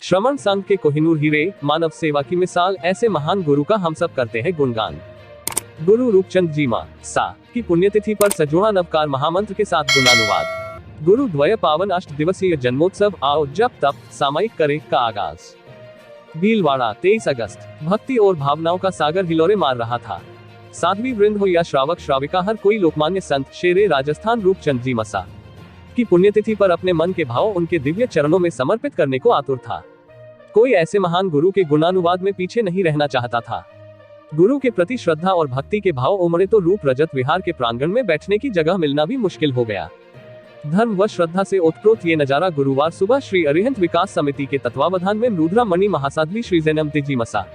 श्रमण संघ के कोहिनूर हीरे, मानव सेवा की मिसाल, ऐसे महान गुरु का हम सब करते हैं गुणगान। गुरु रूपचंद जी सा की पुण्यतिथि पर सजोड़ा नवकार महामंत्र के साथ गुणानुवाद। गुरु द्वय पावन 8 दिवसीय जन्मोत्सव आओ जप तप सामायिक करे का आगाज। भीलवाड़ा 23 अगस्त। भक्ति और भावनाओं का सागर हिलोरे मार रहा था। साध्वी वृंद हो या श्रावक श्राविका, हर कोई लोकमान्य संत शेरे राजस्थान रूपचंद जी मसा की पुण्यतिथि पर अपने मन के भाव उनके दिव्य चरणों में समर्पित करने को आतुर था। कोई ऐसे महान गुरु के गुणानुवाद में पीछे नहीं रहना चाहता था। गुरु के प्रति श्रद्धा और भक्ति के भाव उमड़े तो रूप रजत विहार के प्रांगण में बैठने की जगह मिलना भी मुश्किल हो गया। धर्म व श्रद्धा से ओतप्रोत ये नजारा गुरुवार सुबह श्री अरिहंत विकास समिति के तत्वावधान में मृद्रा मणि महासाध्वी श्री जैनमती जी मसा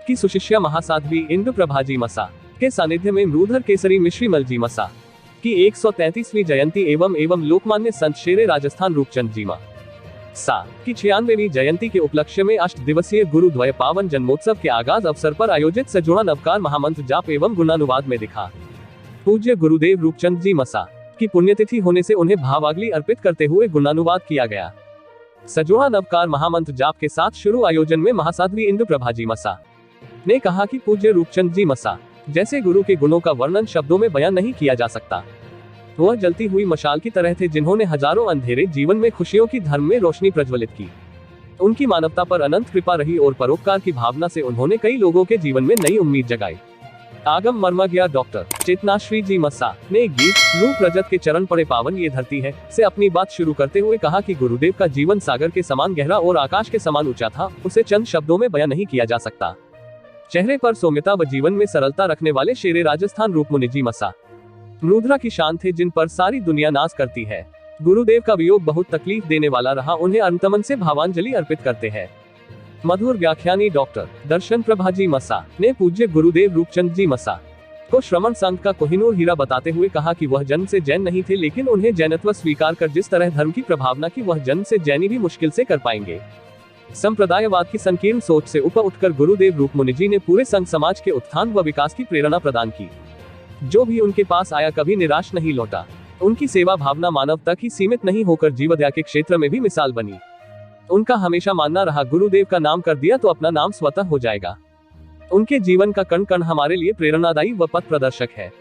की सुशिष्या महासाध्वी इंद्र प्रभा जी मसा के सानिध्य में मृधर केसरी मिश्री मल जी मसा की 133वीं जयंती एवं लोकमान्य संत शेरे राजस्थान रूपचंद जी सा की 96वीं जयंती के उपलक्ष्य में 8 दिवसीय गुरु द्वय पावन जन्मोत्सव के आगाज अवसर पर आयोजित सजोड़ा नवकार महामंत्र जाप एवं गुणानुवाद में दिखा। पूज्य गुरुदेव रूपचंद जी मसा की पुण्यतिथि होने से उन्हें भावाग्नि अर्पित करते हुए गुणानुवाद किया गया। सजोड़ा नवकार महामंत्र जाप के साथ शुरू आयोजन में महासाध्वी इंद्र प्रभा जी मसा ने कहा कि पूज्य रूपचंद जी मसा जैसे गुरु के गुणों का वर्णन शब्दों में बयान नहीं किया जा सकता। वह जलती हुई मशाल की तरह थे जिन्होंने हजारों अंधेरे जीवन में खुशियों की धर्म में रोशनी प्रज्वलित की। उनकी मानवता पर अनंत कृपा रही और परोपकार की भावना से उन्होंने कई लोगों के जीवन में नई उम्मीद जगाई। आगम मर्मज्ञ डॉक्टर चेतनाश्री जी मसा ने गीत रूप रजत के चरण पड़े पावन ये धरती है से अपनी बात शुरू करते हुए कहा कि गुरुदेव का जीवन सागर के समान गहरा और आकाश के समान ऊंचा था, उसे चंद शब्दों में बयां नहीं किया जा सकता। चेहरे पर सौम्यता व जीवन में सरलता रखने वाले शेरे राजस्थान रूपमुनि जी मसा मृधरा की शान थे जिन पर सारी दुनिया नाज करती है। गुरुदेव का वियोग बहुत तकलीफ देने वाला रहा, उन्हें अंतमन से भावांजलि अर्पित करते हैं। मधुर व्याख्यानी डॉक्टर दर्शन प्रभा जी मसा ने पूज्य गुरुदेव रूपचंद जी मसा को श्रमण संघ का कोहिनूर हीरा बताते हुए कहा कि वह जन्म से जैन नहीं थे, लेकिन उन्हें जैनत्व स्वीकार कर जिस तरह धर्म की प्रभावना की वह जन्म से जैनी भी मुश्किल से कर पाएंगे। संप्रदायवाद की संकीर्ण सोच से ऊपर उठकर गुरुदेव रूपमुनि जी ने पूरे संघ समाज के उत्थान व विकास की प्रेरणा प्रदान की। जो भी उनके पास आया कभी निराश नहीं लौटा। उनकी सेवा भावना मानव तक ही सीमित नहीं होकर जीवदया के क्षेत्र में भी मिसाल बनी। उनका हमेशा मानना रहा, गुरुदेव का नाम कर दिया तो अपना नाम स्वतः हो जाएगा। उनके जीवन का कण कण हमारे लिए प्रेरणादायी व पथ प्रदर्शक है।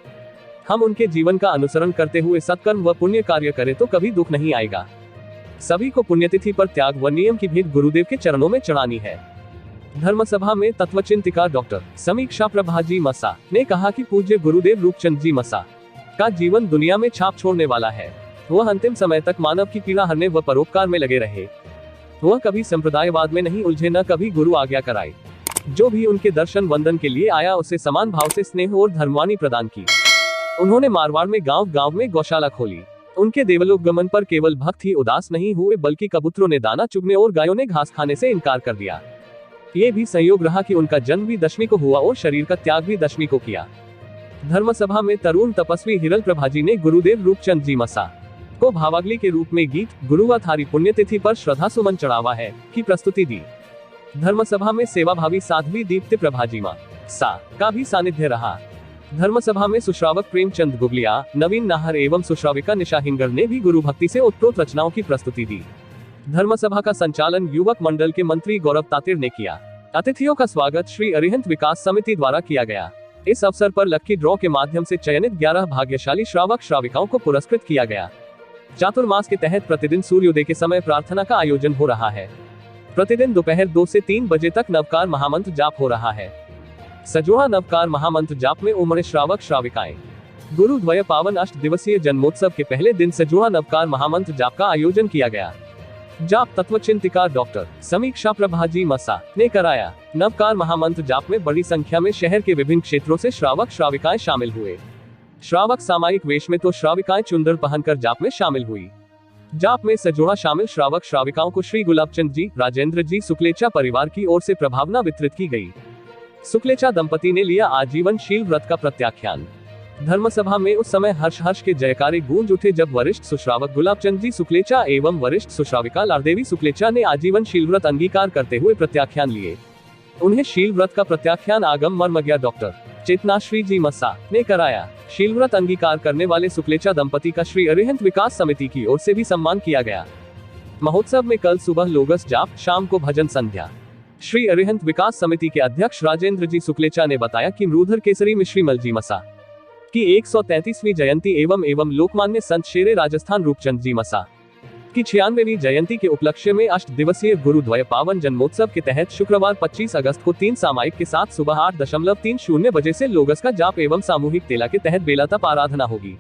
हम उनके जीवन का अनुसरण करते हुए सत्कर्म व पुण्य कार्य करें तो कभी दुख नहीं आएगा। सभी को पुण्यतिथि पर त्याग व नियम की भेंट गुरुदेव के चरणों में चढ़ानी है। धर्मसभा में तत्वचिंतिका डॉक्टर समीक्षा प्रभा जी मसा ने कहा कि पूज्य गुरुदेव रूपचंद जी मसा का जीवन दुनिया में छाप छोड़ने वाला है। वह अंतिम समय तक मानव की पीड़ा हरने व परोपकार में लगे रहे। वह कभी संप्रदायवाद में नहीं उलझे, न कभी गुरु आज्ञा कराए। जो भी उनके दर्शन वंदन के लिए आया उसे समान भाव से स्नेह और धर्मवाणी प्रदान की। उन्होंने मारवाड़ में गांव गांव में गौशाला खोली। उनके देवलोक गमन पर केवल भक्त ही उदास नहीं हुए, बल्कि कबूतरों ने दाना चुगने और गायों ने घास खाने से इनकार कर दिया। ये भी संयोग रहा कि उनका जन्म भी दशमी को हुआ और शरीर का त्याग भी दशमी को किया। धर्मसभा में तरुण तपस्वी हिरल प्रभा जी ने गुरुदेव रूपचंद जी मसा को भावाग्नि के रूप में गीत गुरुवाथारी पुण्यतिथि पर श्रद्धा सुमन चढ़ावा है की प्रस्तुति दी। धर्मसभा में सेवाभावी साध्वी दीप्ति प्रभा जी सा का भी सानिध्य रहा। धर्मसभा में सुश्रावक प्रेमचंद गुगलिया, नवीन नाहर एवं सुश्राविका निशा हिंगर ने भी गुरु भक्ति से ओतप्रोत रचनाओं की प्रस्तुति दी। धर्मसभा का संचालन युवक मंडल के मंत्री गौरव तातिर ने किया। अतिथियों का स्वागत श्री अरिहंत विकास समिति द्वारा किया गया। इस अवसर पर लक्की ड्रॉ के माध्यम से चयनित 11 भाग्यशाली श्रावक श्राविकाओं को पुरस्कृत किया गया। चातुर्मास के तहत प्रतिदिन सूर्योदय के समय प्रार्थना का आयोजन हो रहा है। प्रतिदिन दोपहर 2 से 3 बजे तक नवकार महामंत्र जाप हो रहा है। सजोड़ा नवकार महामंत्र जाप में उमड़े श्रावक श्राविकाएं। गुरु द्वय पावन 8 दिवसीय जन्मोत्सव के पहले दिन सजोड़ा नवकार महामंत्र जाप का आयोजन किया गया। जाप तत्वचिंतिका डॉक्टर समीक्षा प्रभा जी मसा ने कराया। नवकार महामंत्र जाप में बड़ी संख्या में शहर के विभिन्न क्षेत्रों से श्रावक श्राविकाएं शामिल हुए। श्रावक सामायिक वेश में तो श्राविकाएं चुंदर पहनकर जाप में शामिल हुई। जाप में सजोड़ा शामिल श्रावक श्राविकाओं को श्री गुलाबचंद जी, राजेंद्र जी सुकलेचा परिवार की ओर से प्रभावना वितरित की गई। सुकलेचा दंपति ने लिया आजीवनशील व्रत का प्रत्याख्यान। धर्मसभा में उस समय हर्ष के जयकारे गूंज उठे जब वरिष्ठ सुश्रावक गुलाबचंद जी सुकलेचा एवं वरिष्ठ सुश्राविका लाड़देवी सुकलेचा ने आजीवनशील व्रत अंगीकार करते हुए प्रत्याख्यान लिए। उन्हें शील व्रत का प्रत्याख्यान आगम मर्मज्ञ डॉक्टर चेतनाश्री जी मसा ने कराया। शील व्रत अंगीकार करने वाले सुकलेचा दंपति का श्री अरिहंत विकास समिति की ओर से भी सम्मान किया गया। महोत्सव में कल सुबह लोगस जाप, शाम को भजन संध्या। श्री अरिहंत विकास समिति के अध्यक्ष राजेंद्र जी शुक्लेचा ने बताया कि मृधर केसरी में श्रीमल जी मसा की 133वीं जयंती एवं लोकमान्य संत शेरे राजस्थान रूपचंद जी मसा की 96वीं जयंती के उपलक्ष्य में 8 दिवसीय गुरुद्वय पावन जन्मोत्सव के तहत शुक्रवार 25 अगस्त को 3 सामायिक के साथ सुबह 8:30 बजे से लोगस का जाप एवं सामूहिक तेला के तहत बेला तप आराधना होगी।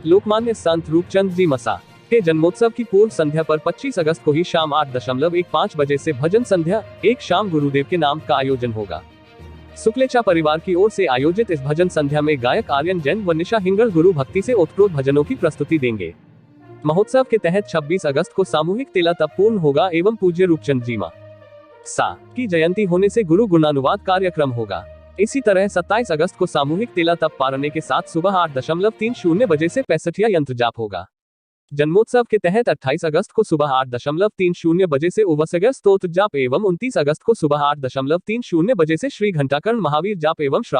लोकमान्य संत रूपचंद जी मसा के जन्मोत्सव की पूर्व संध्या पर 25 अगस्त को ही शाम 8:15 बजे से भजन संध्या, एक शाम गुरुदेव के नाम का आयोजन होगा। शुक्लेचा परिवार की ओर से आयोजित इस भजन संध्या में गायक आर्यन जैन व निशा हिंगड़ गुरु भक्ति से ओतप्रोत भजनों की प्रस्तुति देंगे। महोत्सव के तहत 26 अगस्त को सामूहिक तेला तप पूर्ण होगा एवं पूज्य रूपचंद जी सा की जयंती होने से गुरु गुणानुवाद कार्यक्रम होगा। इसी तरह 27 अगस्त को सामूहिक तेला तप पारने के साथ सुबह 8:30 बजे से 65 यंत्र जाप होगा। जन्मोत्सव के तहत 28 अगस्त को सुबह 8:30 बजे से उवसगर स्तोत्र जाप एवं 29 अगस्त को सुबह 8:30 बजे से श्री घंटाकर्ण महावीर जाप एवं श्रावण